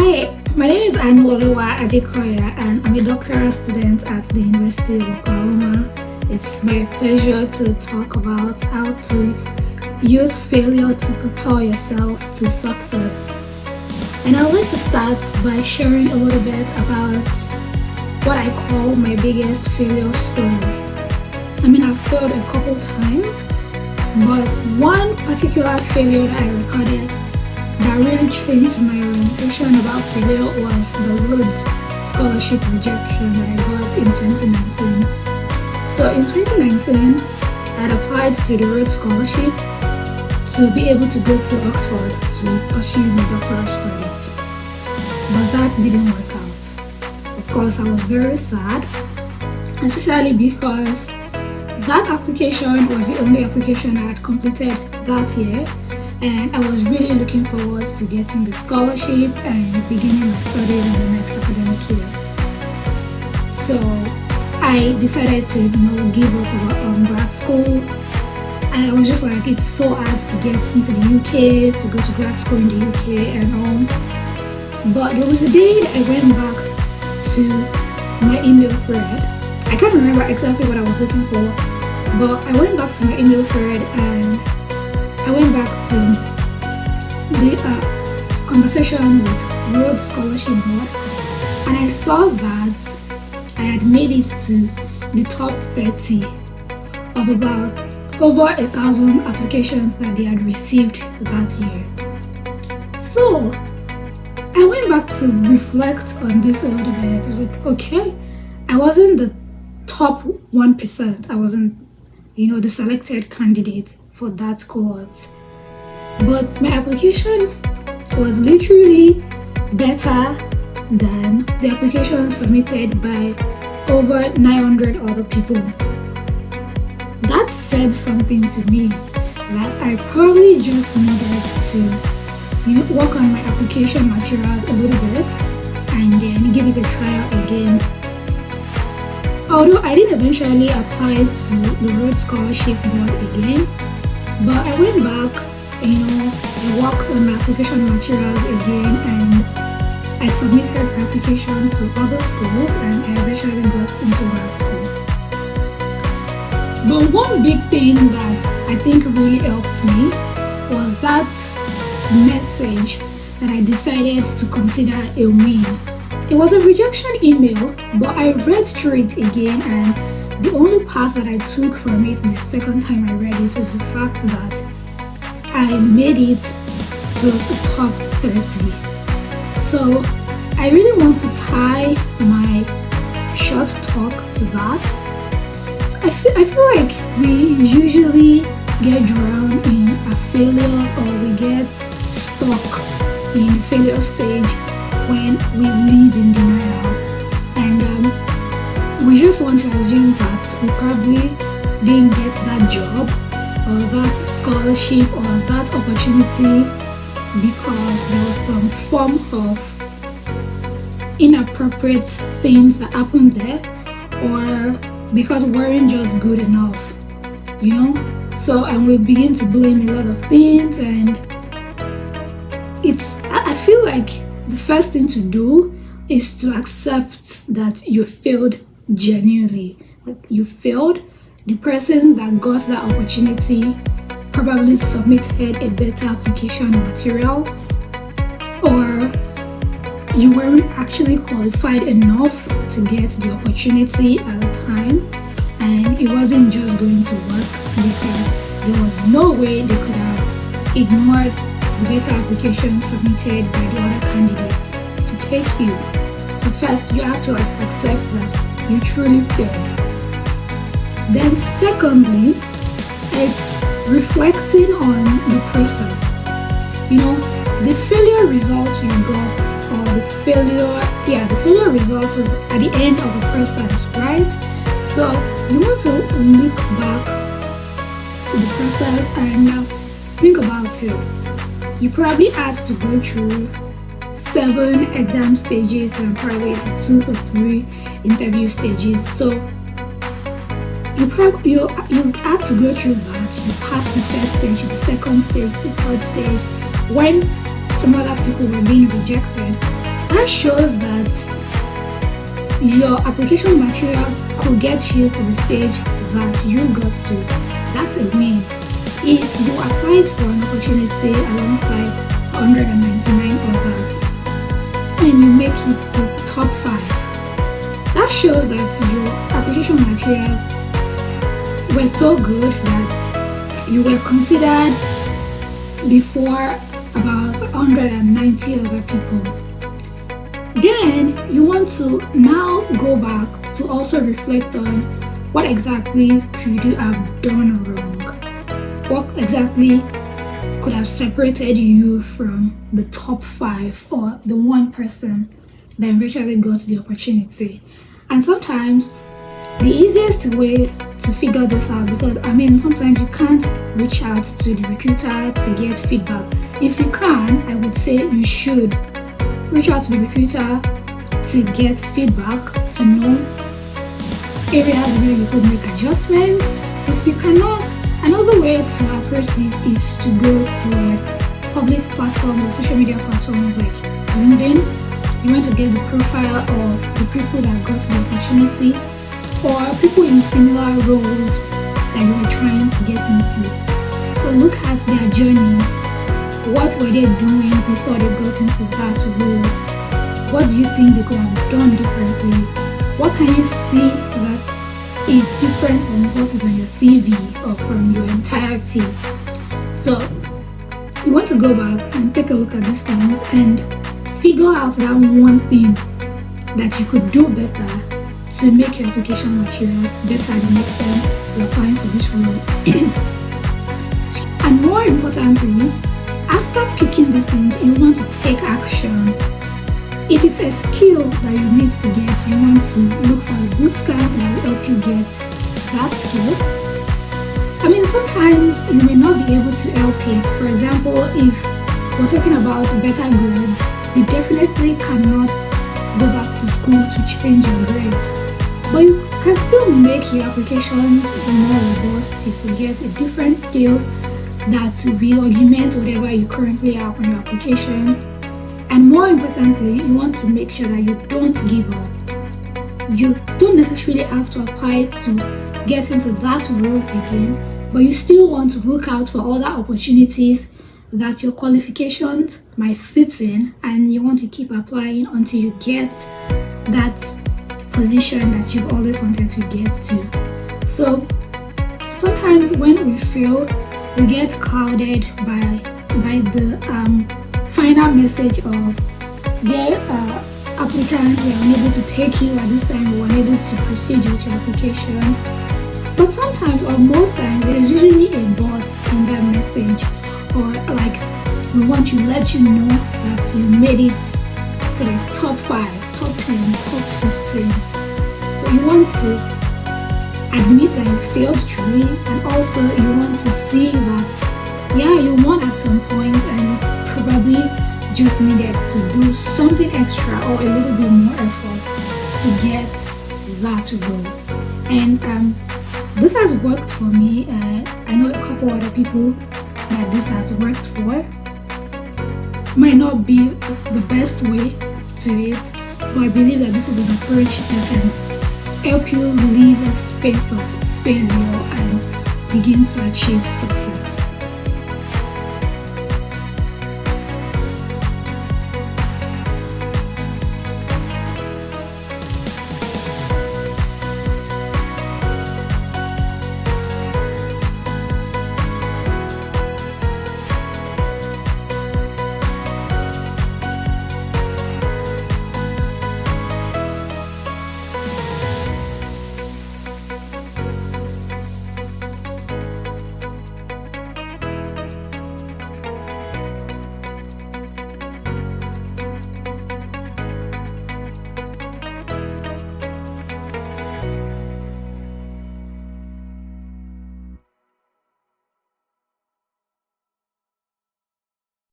Hi, my name is Aanuoluwa Adekoya and I'm a doctoral student at the University of Oklahoma. It's my pleasure to talk about how to use failure to propel yourself to success. And I'd like to start by sharing a little bit about what I call my biggest failure story. I've failed a couple times, but one particular failure that I recorded that really changed my orientation about failure was the Rhodes Scholarship rejection that I got in 2019. So in 2019, I had applied to the Rhodes Scholarship to be able to go to Oxford to pursue my doctoral studies. But that didn't work out. Of course, I was very sad, especially because that application was the only application I had completed that year, and I was really looking forward to getting the scholarship and beginning my studies in the next academic year. So I decided to give up on grad school, and I was just like, it's so hard to get into the UK, to go to grad school in the UK and all. But there was a day that I went back to my email thread. I can't remember exactly what I was looking for, but I went back to my email thread and I went back to the conversation with Rhodes Scholarship Board, and I saw that I had made it to the top 30 of about over 1,000 applications that they had received that year. So I went back to reflect on this a little bit. I was like, okay, I wasn't the top 1%. I wasn't, the selected candidate for that cohort. But my application was literally better than the application submitted by over 900 other people. That said something to me that I probably just needed to work on my application materials a little bit and then give it a trial again. Although I did eventually apply to the Rhodes Scholarship Board again, but I went back, I worked on my application materials again, and I submitted my application to other schools, and I eventually got into grad school. But one big thing that I think really helped me was that message that I decided to consider a win. It was a rejection email, but I read through it again, and the only part that I took from it the second time I read it was the fact that I made it to the top 30. So I really want to tie my short talk to that. So I feel like we usually get drowned in a failure, or we get stuck in failure stage when we live in denial, and we just want to assume that we probably didn't get that job or that scholarship or that opportunity because there was some form of inappropriate things that happened there, or because we weren't just good enough, So, and we begin to blame a lot of things, and I feel like the first thing to do is to accept that you failed genuinely. Like, you failed. The person that got that opportunity probably submitted a better application material, or you weren't actually qualified enough to get the opportunity at the time, and it wasn't just going to work because there was no way they could have ignored the better application submitted by the other candidates to take you. So first, you have to accept that you truly failed. Then secondly, it's reflecting on the process. The failure results you got, or the failure result was at the end of the process, right? So you want to look back to the process and think about it. You probably had to go through 7 exam stages and probably 2 to 3 interview stages. So you had to go through that. You passed the first stage, the second stage, the third stage. When some other people were being rejected, That shows that your application materials could get you to the stage that you got to. That's a win. If you applied for an opportunity alongside 199 others and you make it to top 5, that shows that your application materials were so good that you were considered before about 190 other people. Then you want to now go back to also reflect on what exactly could you have done wrong? What exactly could have separated you from the top 5 or the one person that eventually got the opportunity? And sometimes the easiest way to figure this out, because sometimes you can't reach out to the recruiter to get feedback. If you can, I would say you should reach out to the recruiter to get feedback, to know areas where you could make adjustments. If you cannot, another way to approach this is to go to public platforms or social media platforms like LinkedIn. You want to get the profile of the people that got the opportunity or people in similar roles that you were trying to get into. So look at their journey. What were they doing before they got into that role? What do you think they could have done differently? What can you see that is different from what is on your CV or from your entirety? So you want to go back and take a look at these things and figure out that one thing that you could do better to make your application materials better the next time you're applying for this role. And more importantly, after picking these things, you want to take action. If it's a skill that you need to get, you want to look for a boot camp that will help you get that skill. Sometimes you may not be able to help it. For example, if we're talking about better grades, you definitely cannot go back to school to change your grades. But you can still make your application more robust if you get a different skill that will augment whatever you currently have on your application. And more importantly, you want to make sure that you don't give up. You don't necessarily have to apply to get into that role again, but you still want to look out for other opportunities that your qualifications might fit in, and you want to keep applying until you get that position that you've always wanted to get to. So sometimes when we fail, we get clouded by the final message of their applicant, we are unable to take you at this time, we are unable to proceed with your application. But sometimes, or most times, there is usually a but in that message, or like we want to let you know that you made it to the top 5, top 10, top 15. So you want to admit that you failed truly, and also you want to see that you won at some point and you probably just needed to do something extra or a little bit more effort to get that role. And this has worked for me. I know a couple other people that this has worked for. Might not be the best way to it, but I believe that this is an approach that can help you leave a space of failure and begin to achieve success.